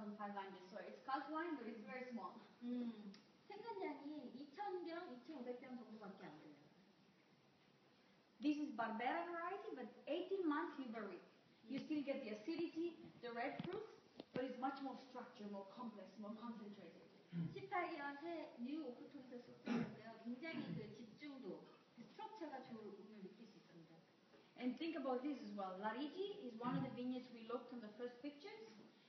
2,500. So it's cask wine, but it's very small. 생산량이 2,000병, 2,500병 정도밖에 안 돼요. This is Barbera variety, but 18 months you barrique. You still get the acidity, the red fruits, but it's much more structured, more complex, more concentrated. 18개월 새 뉴 오크통에서 쏟았는데요. 굉장히 그 집중도, 그 스트럭처가 좋음을 느낄 수 있습니다. And think about this as well. Larigi is one of the vineyards we looked on the first pictures.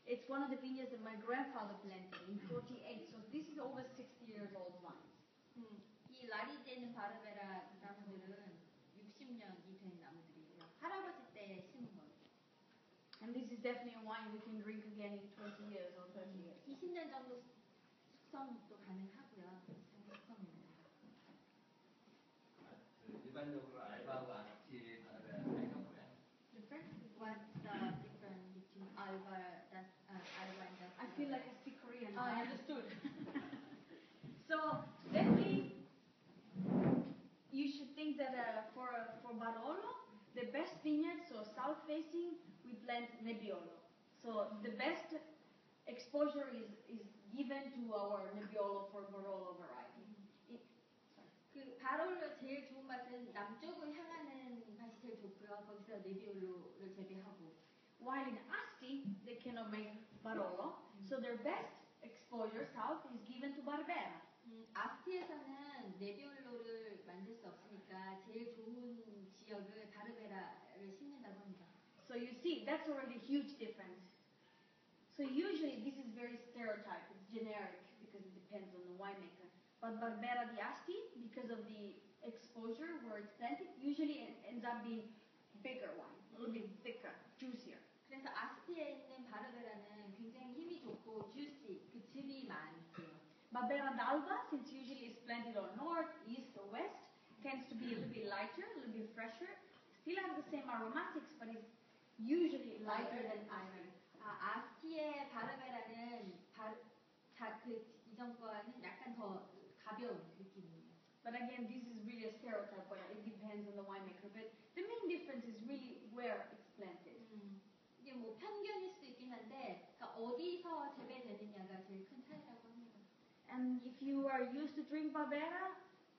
It's one of the vineyards that my grandfather planted in 48. So this is over 60 years old vines. 이 라리제는 바르베라 나무들은 60년이 된 나무들이고요. 할아버지 때 심은 거예요. And this is definitely a wine we can drink again in 20 years or 30 years. 20년 정도 숙성도 가능하고요. 숙성입니다. 일반적으로 알바하고 아스티의 바르베라 차이가 뭐야? Different? What's the difference between alba and dust? I feel like I speak Korean. I understood. So definitely, you should think that for Barolo, the best vineyard, so south facing, we plant Nebbiolo. So the best exposure is given to our Nebbiolo for Barolo variety. 그 바롤로 제일 좋은 밭은 남쪽을 향하는 밭이 제일 좋고요. 거기서 네비올로를 재배하고. While in Asti, they cannot make Barolo, so their best exposure south is given to Barbera. 아스티에서는 네비올로를 만들 수 없으니까 제일 좋은 지역을 바르베라를 심는다고 합니다. So you see, that's already a huge difference. So usually this is very stereotyped, it's generic because it depends on the winemaker. But Barbera di Asti, because of the exposure where it's planted, usually ends up being bigger wine, a little bit thicker, juicier. 그래서 아스티에 있는 바르베라는 굉장히 힘이 좋고 juicy, 그 즙이 많고요. Barbera d'Alba, since usually it's planted on north, east or west, tends to be a little bit lighter, a little bit fresher. Still has the same aromatics, but it's usually lighter than Asti. 아스티의 바르베라는 이전 거는 약간 더 가벼운 느낌이에요. But again, this is really a stereotype, but it depends on the winemaker. But the main difference is really where it's planted. 이게 뭐 편견일 수도 있긴 한데, 그러니까 어디서 재배되느냐가 제일 큰 차이라고 합니다. And if you are used to drink Barbera,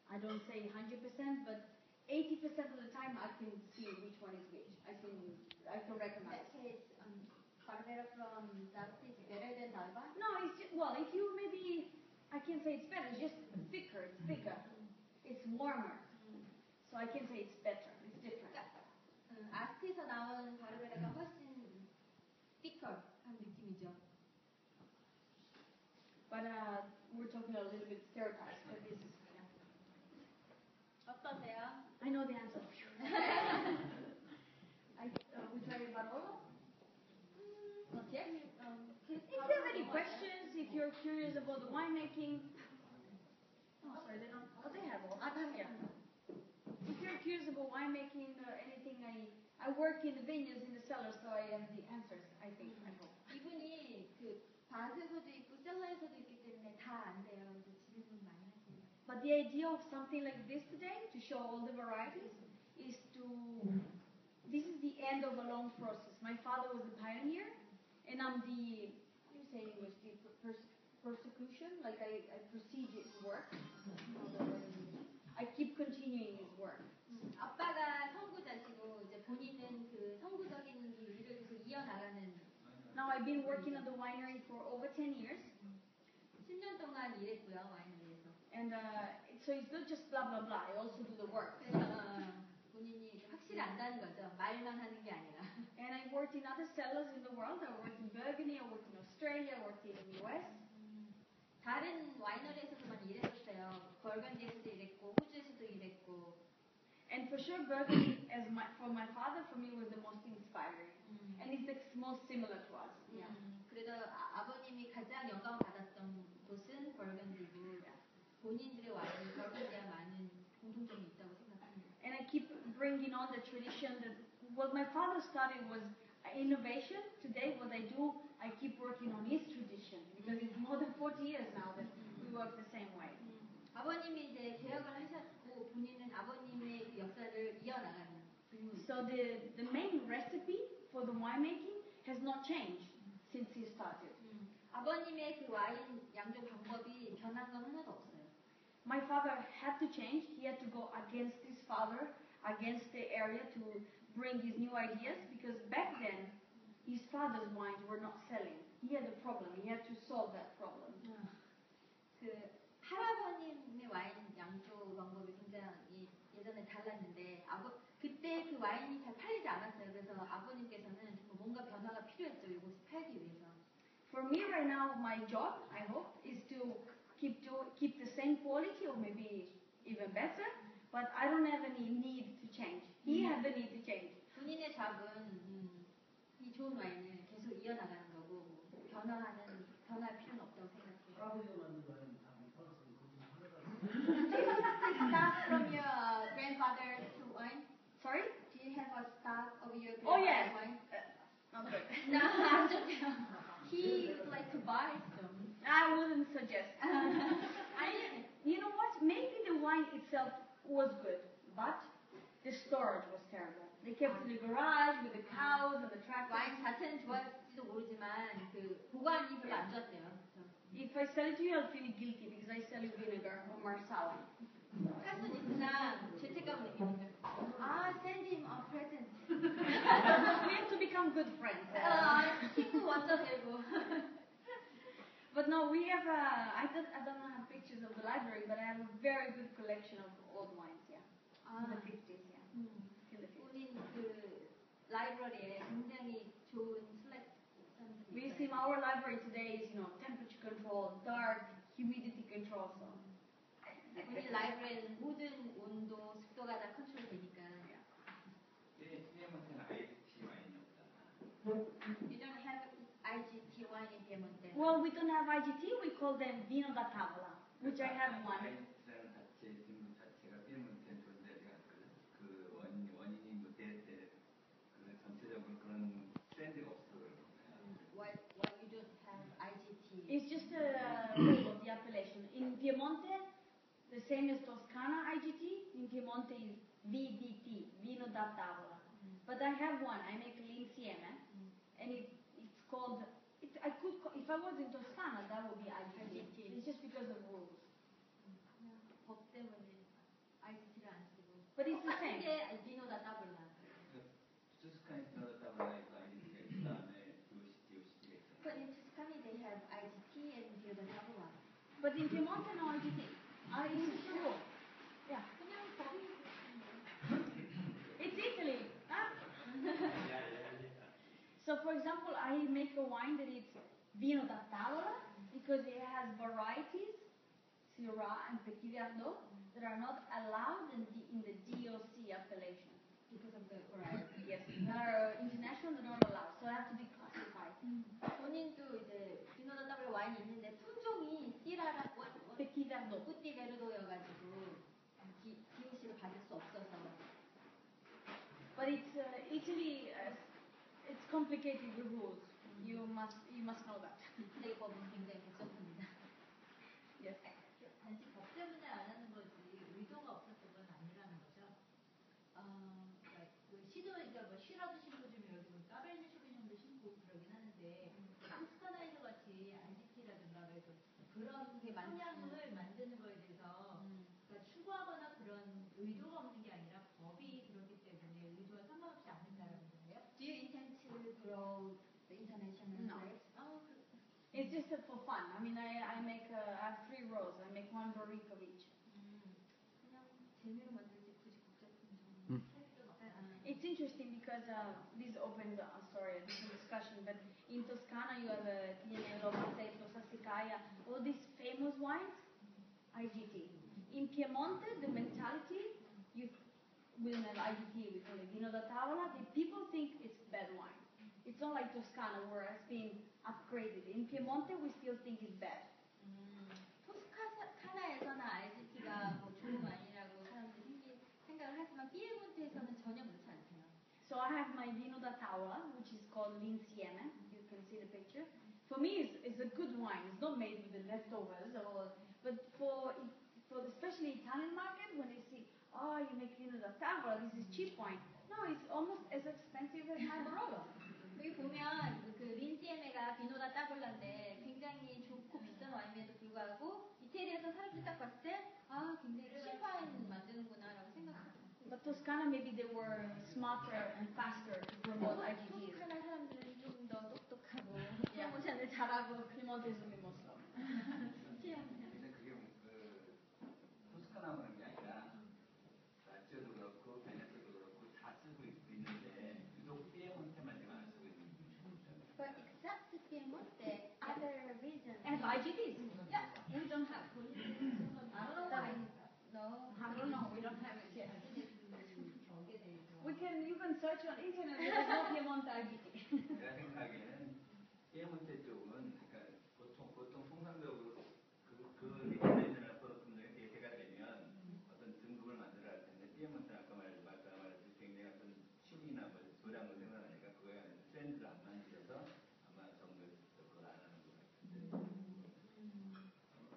I don't say 100%, but 80% of the time I can see which one is which. I can recognize. In that case, Barbera from Dusty is better than Alba? No, it's just, well, if you maybe, I can say it's better, it's just thicker, it's bigger, it's warmer. So I can say it's better, it's different. 아스티에서 나온 바르베라가 훨씬 thicker 한 느낌이죠. But we're talking a little bit stereotypes, but this is, 어떠세요? I know the answer. We try Barolo? Yes. If you have any questions, if you're curious about the winemaking, oh sorry, they don't. Oh, they have all. Yeah. If you're curious about winemaking or anything, I work in the vineyards in the cellars, so I have the answers. I think. I hope. 이분이 그 밭에서도 있고 셀러에서도 있기 때문에 다 안 돼요. 그래서 질문 많이 하세요. But the idea of something like this today, to show all the varieties, is to. This is the end of a long process. My father was a pioneer. And I'm the, how do you say in English, the persecution, like I proceed his work. I keep continuing his work. 아빠가 선구자시고 이제 본인은 그 선구적인 길 일을 계속 이어나가는. Now I've been working at the winery for over 10 years. 10년 동안 일했고요, 와이너리에서. And so it's not just blah blah blah. I also do the work. 본인이 확실히 안다는 거죠. 말만 하는 게 아니라. And I worked in other cellars in the world. I worked in Burgundy, I worked in Australia, I worked in the US. 다른 와이너리에서도 많이 일했었어요. 벌건디에서도 일했고, 호주에서도 일했고. And for sure, Burgundy, for my father, for me, was the most inspiring. And it's the most similar to us. Yeah. 그래도 아버님이 가장 영감을 받았던 곳은 벌건디고, 본인들의 와인이 벌건디와 많은 공통점이 있다고 생각합니다. And I keep bringing on the tradition that what my father started was innovation. Today, what I do, I keep working on his tradition because it's more than 40 years now that we work the same way. 아버님이 이제 개혁을 하셨고 본인은 아버님의 역사를 이어나가는. So the main recipe for the winemaking has not changed since he started. 아버님의 그 와인 양조 방법이 변한 건 하나도 없어요. My father had to change. He had to go against his father, against the area to bring his new ideas because back then his father's wines were not selling. He had a problem. He had to solve that problem. 그 할아버님의 와인 양조 방법이 굉장히 예전에 달랐는데 그때 그 와인이 잘 팔리지 않았어요. 그래서 아버님께서는 뭔가 변화가 필요했죠. 이곳을 팔기 위해서. For me right now, my job, I hope, is to keep the same quality or maybe even better. But I don't have any need to change. He had the need to change. 본인의 잡은 이 좋은 와인을 계속 이어나가는 거고 변할 필요는 없다고 생각해요. 할아버지가 만든 와인은 다 못 팔았어요. Do you have the stock from your grandfather's wine? Sorry? Do you have a stock of your Oh, grandfather's yes. wine? Not good. No, 안 좋대요. He would like to buy some. I wouldn't suggest. You know what? Maybe the wine itself was good, but the storage was terrible. They kept it in the garage with the cows and the tractors. 와인 자체는 좋았을지도 모르지만 그 보관이 별로 안 좋았대요. If I sell it to you, I'll feel guilty because I sell you vinegar or marsala. 할 수는 있으나 죄책감을 느끼는 send him a present. We have to become good friends. 친구 먼저 되고. But no, we have I don't have pictures of the library, but I have a very good collection of old wines, yeah. In the 50s, yeah. In the 50s. 우리 그 라이브러리에 굉장히 좋은 셀렉션들이 We see our library today is, temperature control, dark, humidity control, so. 우리 라이브러리에는 모든 온도, 습도가 다 컨트롤 되니까. 피에몬테는 IGT 와인이 없잖아. You don't have IGT wine in Piemonte. Well, we don't have IGT, we call them Vino da Tavola, which I have one. 와인이라는 자체 질문 자체가 피에몬테는 존재하지 않거든. 그 원인이 뭐 그 전체적으로 그런 트렌드가 없어서 그런 거야. Why you don't have IGT? It's just a name of the appellation. In Piemonte, the same as Toscana IGT, in Piemonte is VDT, Vino da Tavola. But I have one, I make l'insieme, and it's called, if I was in Toscana, that would be IGT. It's just because of rules. 법 때문에 IGT를 안 쓰고. But it's the same. 게 비노다 따블라. 투스카니 들어갔다 보니까 IGT가 그 다음에 DOCG가 있잖아. But in Tuscany they have IGT and 비노다 따블라. But in Piemonte, no IGT. It's just a rule. Yeah. 그냥 법이 It's Italy. So, for example, I make a wine that is Vino da Tavola because it has varieties, Syrah and Petit Verdot, that are not allowed in the DOC appellation. because of the variety. Yes, that are international, they're not allowed. So I have to declassify. 본인도 이제 비노다 따블라 와인이 있는데 품종이 씨라라 Petit Verdot. 꾸띠 베르도여가지고 DOC를 받을 수 없어서. But it's Italy. It's complicated, the rules. You must know that. 이탈리 법은 굉장히 복잡합니다. Yes. 단지 법 때문에 안 하는 거지 의도가 없었던 건 아니라는 거죠. 그러니까 뭐 쉬라도 신고 좀 여기 뭐 까베르네 쇼비뇽도 신고 그러긴 하는데 토스카나에서 같이 IGT라든가 그래서 그런 게 성향을 만드는 거에 대해서 그러니까 추구하거나 그런 의도가 없는 게 아니라 법이 그렇기 때문에 의도와 상관없이 않는다라는 거예요. Do you intend to grow the international grapes? It's just for fun. I mean, I have 3 rows. I make 1 barrique of each. 그냥 재미로 만들지 굳이 복잡한 할 필요는 없다. It's interesting because this opens a different discussion. But in Toscana, you have Tignanello, Mazzetto, Sassicaia, all these famous wines, IGT. In Piemonte, the mentality, we don't have IGT, we call it Vino da Tavola. The people think it's bad wine. It's not like Toscana where it's been upgraded. In Piemonte, we still think it's bad. 토스카나에서는 IGT가 뭐 좋은 와인이라고 사람들이 생각을 하지만 피에몬테에서는 전혀 그렇지 않대요. So I have my Vino da Tavola, which is called l'insieme. You can see the picture. For me, it's a good wine. It's not made with the leftovers, but for especially Italian market, when they see, oh, you make Vino da Tavola, this is cheap wine. No, it's almost as expensive as my Barolo. 여기 보면 그 린지에메가 비노다 따블라인데 굉장히 좋고 비싼 와인임에도 불구하고 이태리에서 사람들이 딱 봤을 때 아 굉장히 신 와인 만드는구나라고 생각했어요. But Toscana, maybe they were smarter and faster to promote IGTs. 토스카나 사람들은 좀 더 똑똑하고 프로모션을 잘하고 Piemonte is a bit more slow. 근데 그게 토스카나만 그런 게 아니라 라치오도 그렇고 베네토도 그렇고 다 쓰고 있는데 유독 피에몬테만 지금 안 쓰고 있는 거잖아요. But except the Piemonte, other regions. And IGTs. Yeah, we don't have. I don't know why. No, I don't know. We don't have it yet. 저게 대해서. You can search on internet. There's no Piemonte IGT. 제가 생각하기에는 피에몬테 쪽은 그러니까 보통 통상적으로 그 리코멘션을 프로그램에 대세가 되면 어떤 등급을 만들어야 할 텐데 피에몬테는 아까 말했듯이 굉장히 어떤 춤이나 뭐 도량으로 생각하니까 그거에 트렌드를 안 만들어서 아마 정부에서 그걸 안 하는 것 같은데.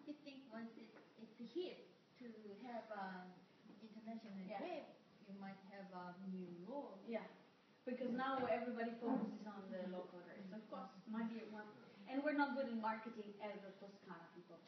I think once it's hit to have an international trip, you might have a new law. Yeah. Because now everybody focuses on the local grapes. Of course, might be one. And we're not good in marketing as the Toscana people.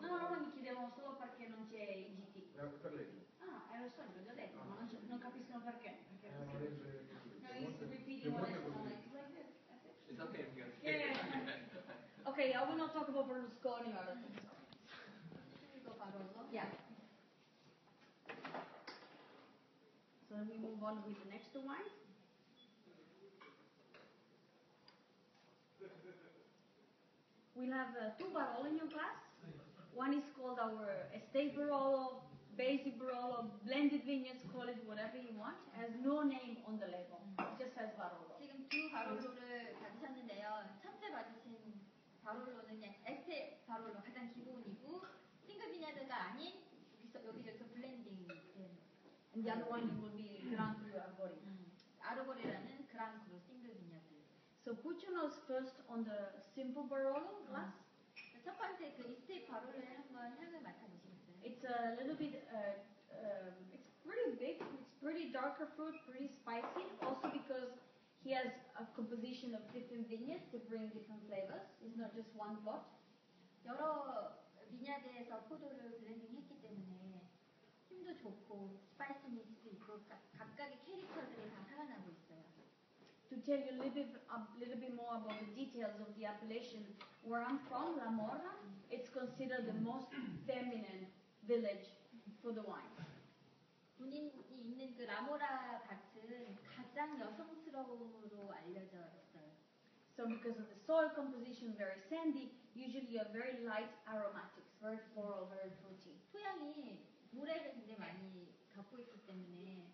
No, mi chiedevo solo perché non c'è IGT. Per legge. Ah, era il sogno, l'ho detto, ma non capiscono perché. Una legge No, he's repeating what I said. I'm like this. That's it. It's okay. Yeah. Okay, I will not talk about Berlusconi or other things. 이거 바로 Yeah. So then we move on with the next two wines. We'll have two Barolo in your class. One is called our Estate Barolo, Basic Barolo, Blended Vineyards, call it whatever you want. Has no name on the label. It just says Barolo. 지금 두 바롤로를 받으셨는데요. 첫째 받으신 바롤로는 에스테 바롤로 가장 기본이고 싱글 비냐드가 아닌 여기저기서 블렌딩 된 And the other one will be Gran Cru Arborio. 아르보레라는 그랑크루 싱글 비냐드. So put your nose first on the simple Barolo glass. 첫 번째 그 이스테이크 바롤로를 한번 향을 맡아보시겠어요? It's a little bit, it's pretty big, it's pretty darker fruit, pretty spicy, also because he has a composition of different vineyards to bring different flavors. It's not just one plot. 여러 비냐드에서 포도를 블렌딩했기 때문에 힘도 좋고 스파이시니스도 있고 각각의 캐릭터들이 다 살아나고 있어요. To tell you a little bit more about the details of the appellation, where I'm from, La Morra, it's considered the most feminine village for the wine. 본인이 있는 그 라모라 밭은 가장 여성스러움으로 알려져 있어요. So because of the soil composition, very sandy, usually you have very light aromatics, very floral, very fruity. 토양이 모래를 굉장히 많이 갖고 있기 때문에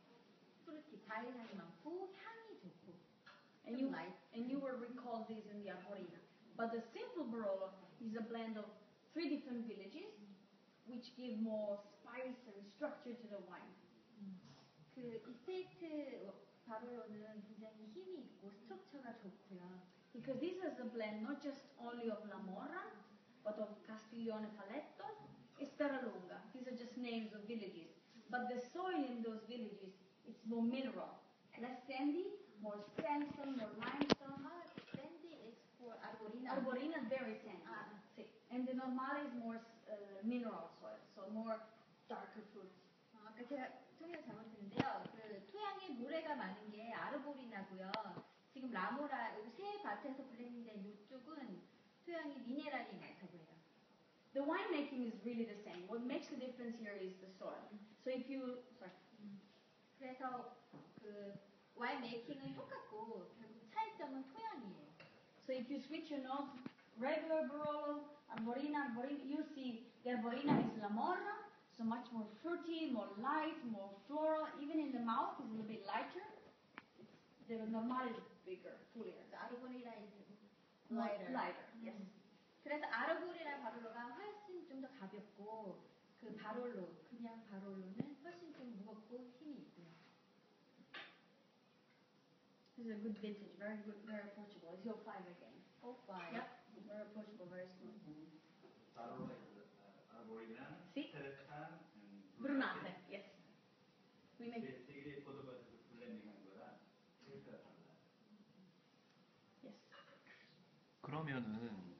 프루티, 과일 향이 많고 향이 좋고 And you will recall these in the Arborina. But the simple Barolo is a blend of 3 different villages, which give more spice and structure to the wine. 그 이스테이트 바롤로는 굉장히 힘이 있고 스트럭처가 좋고요. Because this is a blend not just only of La Morra, but of Castiglione Paletto e Speralunga. These are just names of villages. But the soil in those villages is more mineral, less sandy, more sandstone, more limestone. Sandy is for Arborina. Arborina very sandy. Sì. And the Normale is more mineral soil, so more darker fruits. 아까 제가 통역을 잘못했는데요. 그 토양에 모래가 많은 게 아르보리나고요. 지금 라모라 여기 새 밭에서 블렌딩된 이쪽은 토양이 미네랄이 많다고 해요. The winemaking is really the same. What makes the difference here is the soil. So if you, 그래서 그 와인 메이킹은 똑같고 결국 차이점은 토양이에요. So if you switch your nose, regular Barolo, Arborina, you see the Arborina is La Morra, so much more fruity, more light, more floral. Even in the mouth, it's a little bit lighter. The Normale is bigger, fuller. 아르보리나 is Lighter. Yes. 그래서 아르보리나 바롤로가 훨씬 좀 더 가볍고 그 바롤로, 그냥 바롤로는 훨씬 좀 무겁고 힘이 있고요. This is a good vintage, very good, very approachable. It's your 5 again. 5. Yep, very approachable, very smooth. Arborina. See? Brunate, yes. We make 세계 포도밭에서 블렌딩한 거랑 테이스트가 달라요. yes. 그러면은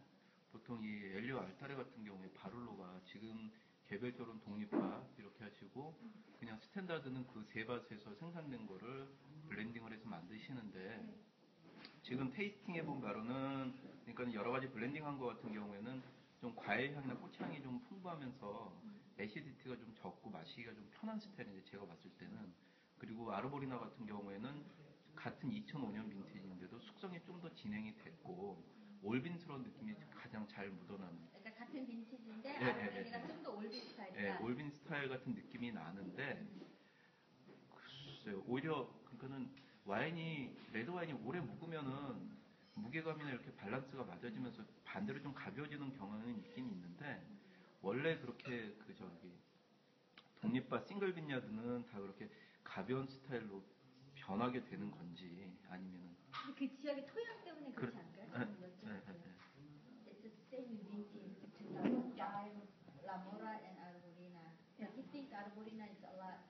보통 이 엘리오 알타레 같은 경우에 바룰로가 지금 개별적으로는 독립파 이렇게 하시고 그냥 스탠다드는 그 세 밭에서 생산된 거를 블렌딩을 해서 만드시는데 지금 테이스팅 해본 바로는 그러니까 여러 가지 블렌딩한 거 같은 경우에는 좀 과일 향이나 꽃 향이 좀 풍부하면서 애시디티가 좀 적고 마시기가 좀 편한 스타일인데 제가 봤을 때는 그리고 아르보리나 같은 경우에는 같은 2005년 빈티지인데도 숙성이 좀 더 진행이 됐고 올빈스러운 느낌이 가장 잘 묻어나는. 그러니까 같은 빈티지인데 예, 아르보리나가 예. 좀 더 올빈 스타일이다. 예, 올빈 스타일 같은 느낌이 나는데 글쎄요, 오히려 그러니까는 와인이 레드 와인이 오래 묵으면은 무게감이나 이렇게 밸런스가 맞아지면서 반대로 좀 가벼워지는 경향은 있긴 있는데 원래 그렇게 그 저기 독립바 싱글 빈야드는 다 그렇게 가벼운 스타일로 변하게 되는 건지 아니면은 그 지역의 토양 때문에 그렇지 않을까요? It's the same with vintage between La Mora and Arborina. Yeah. He thinks Arborina is a lot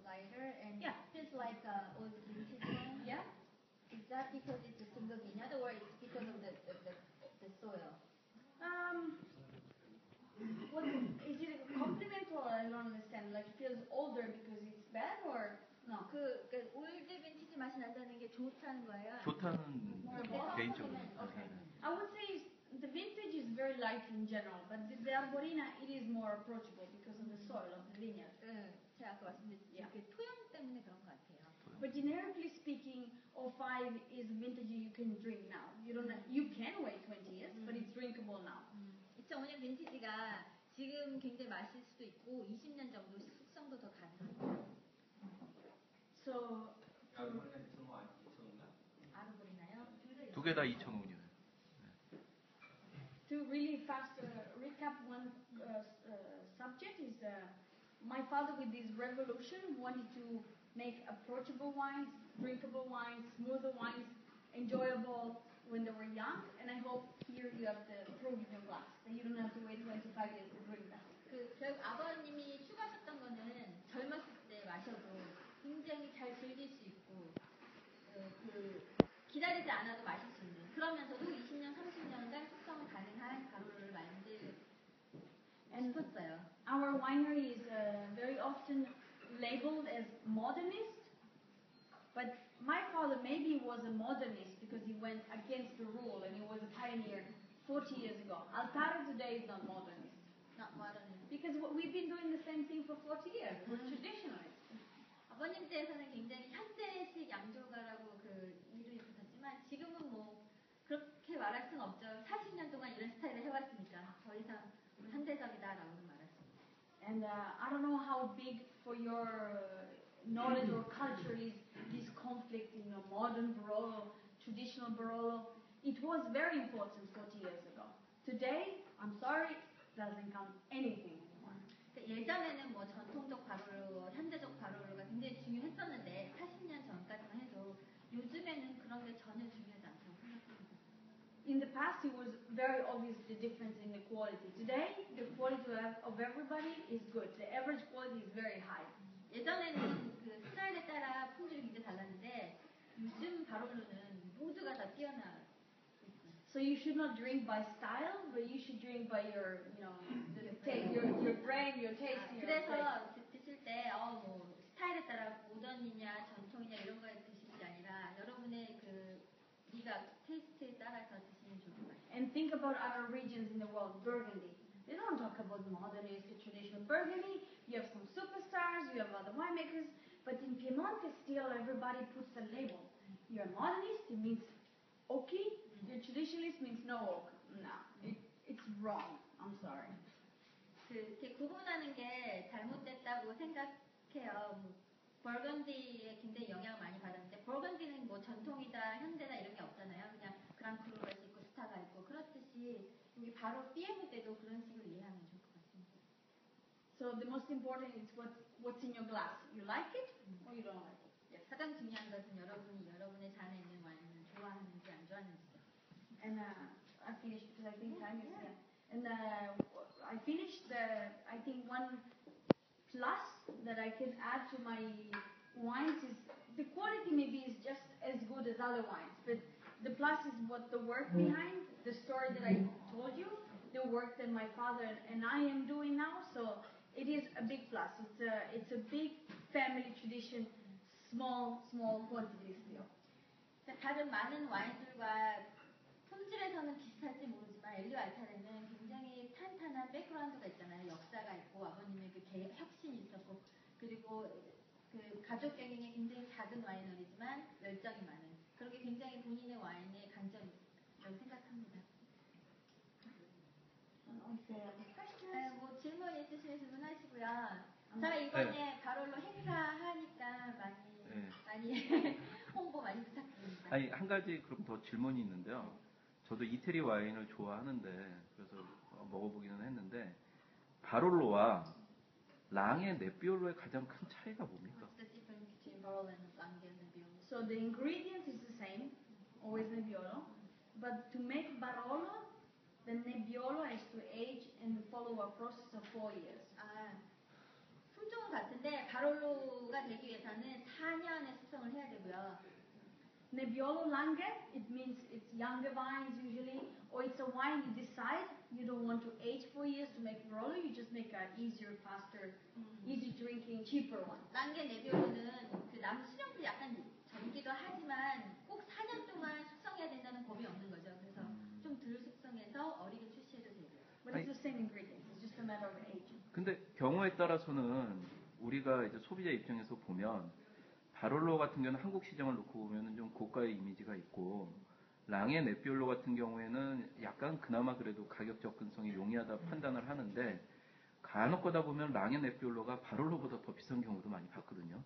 lighter and Yeah. feels like old vintage wine. Yeah. Is that because it's a single vineyard or it's because of the soil? What is it a compliment or I don't understand? Like it feels older because it's bad or no? 그 올드 빈티지 맛이 난다는 게 좋다는 거예요. 좋다는 개인적으로. Okay. I would say the vintage is very light in general, but the Arborina it is more approachable because of the soil of the vineyard. 제가 아까 말씀드렸듯이 그 토양 때문에 그런 것 같아요. But generically speaking, 05 is a vintage you can drink now. You can wait 20 years, but it's drinkable now. 2005년 빈티지가 지금 굉장히 맛있을 수도 있고 20년 정도 숙성도 더 가능합니다. So 아르보리나 2005인가? 아르보리나요? 두 개 다 2005년. to really fast recap one subject is my father with this revolution wanted to make approachable wines, drinkable wines, smoother wines, enjoyable when they were young, and I hope here you have the proof in your glass that you don't have to wait 25 years to drink that. 결국 아버님이 추구하셨던 거는 젊었을 때 마셔도 굉장히 잘 즐길 수 있고 기다리지 않아도 마실 수 있는 그러면서도 20년, 30년간 숙성을 가능한 가루를 만들고 싶었어요. Our winery is very often labeled as modernist, but my father maybe was a modernist because he went against the rule and he was a pioneer 40 years ago. Altare today is not modernist. Not modernist. Because we've been doing the same thing for 40 years. We're traditionalists. 아버님 때에서는 굉장히 현대식 양조가라고 이름이 붙었지만 지금은 뭐 그렇게 말할 수는 없죠. 40년 동안 이런 스타일을 해왔으니까 더 이상 현대적이다라고는 말할 수 없죠. And I don't know how big for your knowledge or culture is this conflict in the modern Barolo, traditional Barolo. It was very important 40 years ago. Today, I'm sorry, doesn't count anything anymore. 예전에는 뭐 전통적 바로로, 현대적 바로로가 굉장히 중요했었는데 80년 전까지만 해도 요즘에는 그런 게 전혀 중요하지 않다고 생각합니다. In the past, it was very obvious the difference in the quality. Today, the quality of everybody is good. The average quality is very high. 예전에는 그 스타일에 따라 품질이 굉장히 달랐는데 요즘 바로로는 모두가 다 뛰어나. So you should not drink by style, but you should drink by your, your brain, your taste. 그래서 드실 때 뭐 스타일에 따라 모던이냐 전통이냐 이런 거에 드시는 게 아니라 여러분의 미각, 테이스트에 따라서 드시면 좋을 것 같아요. And think about other regions in the world, Burgundy. They don't talk about modernist, traditional Burgundy. You have some superstars, you have other winemakers, but in Piemonte still everybody puts a label. You're a modernist, it means oaky. You're traditionalist means no oak. No, it's wrong. I'm sorry. 이렇게 구분하는 게 잘못됐다고 생각해요. 버건디에 굉장히 영향을 많이 받았는데 버건디는 뭐 전통이다, 현대다 이런 게 없잖아요. 그냥 그랑크루가 있고 스타가 있고 그렇듯이 여기 바로 피에모 때도 그런 식으로 이해하면 좋을 것 같습니다. So the most important is what's in your glass. You like it or you don't like it. 가장 중요한 것은 여러분이 여러분의 잔에 있는 와인을 좋아하는지 안 좋아하는지. And I finished because I think time is. And I finished I think one plus that I can add to my wines is the quality maybe is just as good as other wines, but the plus is what the work behind the story that I told you, the work that my father and I am doing now. So it is a big plus. It's a big family tradition, small quantity still. 다른 많은 와인들과 품질에서는 비슷할지 모르지만 엘리오 알타레는 굉장히 탄탄한 백그라운드가 있잖아요. 역사가 있고 아버님의 그 혁신이 있었고 그리고 그 가족 경영에 굉장히 작은 와이너리지만 열정이 많은 그런 게 굉장히 본인의 와인의 강점이라고 생각합니다. 뭐 질문 있으시면 질문하시고요. 저 이번에 바롤로 행사하니까 많이 홍보 많이 부탁드립니다. 아니 한 가지 그럼 더 질문이 있는데요. 저도 이태리 와인을 좋아하는데 그래서 먹어보기는 했는데 바롤로와 랑의 네비올로의 가장 큰 차이가 뭡니까? What's the difference between Barolo and Langhe Nebbiolo? So the ingredients is the same, always Nebbiolo, but to make Barolo, the Nebbiolo has to age and follow a process of 4 years. 품종은 같은데 바롤로가 되기 위해서는 4년의 숙성을 해야 되고요. Nebbiolo Langhe, it means it's younger vines usually, or it's a wine you decide you don't want to age 4 years to make Barolo, you just make an easier, faster, easy drinking, cheaper one. 랑게 네비올로는 그 나무 수령도 약간 젊기도 하지만 꼭 4년 동안 숙성해야 된다는 법이 없는 거죠. 그래서 좀 덜 숙성해서 어리게 출시해도 되고요. But it's the same ingredients, it's just a matter of aging. 근데 경우에 따라서는 우리가 이제 소비자 입장에서 보면 바롤로 같은 경우는 한국 시장을 놓고 보면은 좀 고가의 이미지가 있고 랑의 네비올로 같은 경우에는 약간 그나마 그래도 가격 접근성이 용이하다 판단을 하는데 간혹 가다 보면 랑의 네비올로가 바롤로보다 더 비싼 경우도 많이 봤거든요.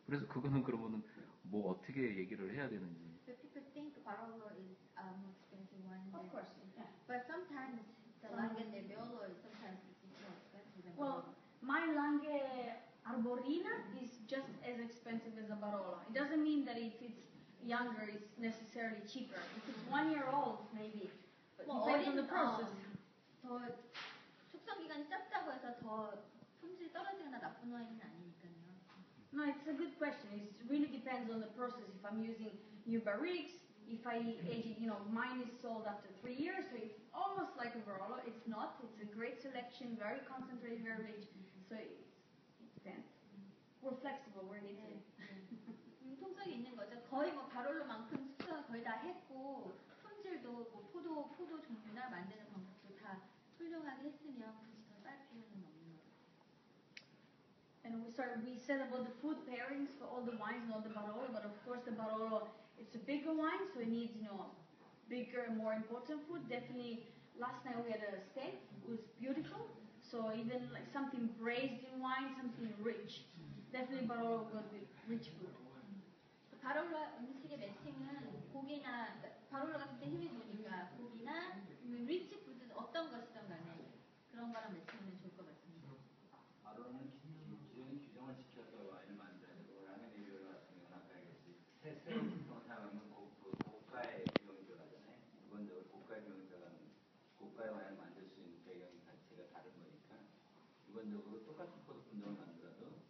그래서 그거는 그러면은 뭐 어떻게 얘기를 해야 되는지. So people think Barolo is a more expensive wine. Of course, yeah. But sometimes the Langhe Nebbiolo is sometimes more expensive than Well, Barolo. my Langhe Arborina is just as expensive as a Barolo. It doesn't mean that if it's younger, it's necessarily cheaper. If it's 1 year old, maybe. But depends on the process. 더 숙성 기간이 짧다고 해서 더 품질이 떨어지거나 나쁜 와인은 아니니까요. No, it's a good question. It really depends on the process. If I'm using new barriques, if I age it, mine is sold after 3 years, so it's almost like a Barolo. It's not. It's a great selection, very concentrated, very rich. So it depends. We're flexible. We're in Italy. 융통성이 있는 거죠. 거의 뭐 바롤로만큼 숙성을 거의 다 했고 품질도 뭐 포도 종류나 만드는 방법도 다 훌륭하게 했으면 굳이 더 쌀 필요는 없는 거죠. And we said about the food pairings for all the wines, not the Barolo, but of course the Barolo, it's a bigger wine, so it needs, bigger, more important food. Definitely, last night we had a steak, it was beautiful, so even like something braised in wine, something rich. Definitely Barolo goes with rich food. 바롤로 음식의 매칭은 고기나 바롤로가 굉장히 힘이 좋으니까 고기나 리치 푸드 어떤 것이든 간에 그런 거랑 매칭하면 좋을 것 같습니다. 바로는 기존의 규정을 지켜서 와인을 만들어야 되고 랑의 네비올로 같은 경우는 아까 얘기했듯이 새로운 품종을 사용하면 고가의 비용이 들어가잖아요. 기본적으로 고가의 비용이 들어가는 고가의 와인을 만들 수 있는 배경이 자체가 다른 거니까 기본적으로 똑같은 포도 품종을 만들어도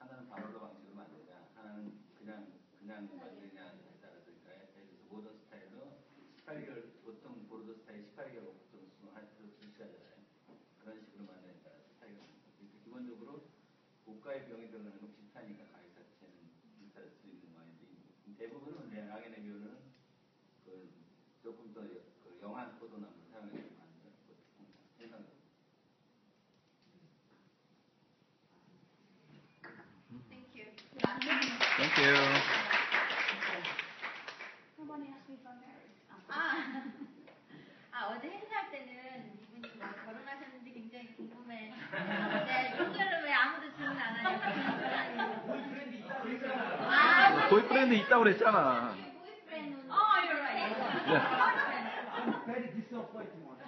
하나는 바롤로 방식으로 만들자 하나는 그냥 만드냐에 따라서 예를 들어서 모던 스타일로 18개월 보통 보르도 스타일 18개월 보통 출시하잖아요. 그런 식으로 만드냐에 따라서 차이가 납니다. 기본적으로 고가의 비용이 들어가는 건 비슷하니까 가격 자체는 비쌀 수 있는 와인들이 대부분은 랑의 네비올로는 조금 더 영한 포도나무를 사용해서 만드는 생각합니다. Thank you. Thank you. Nobody asked me if I'm married. 어제 행사할 때는 이분이 뭐 결혼하셨는지 굉장히 궁금해. 네, 통결은 왜 아무도 질문 안 하냐고. 보이프렌드 있다고 그랬잖아. 보이프렌드는 Oh, you're right. Very disappointing one.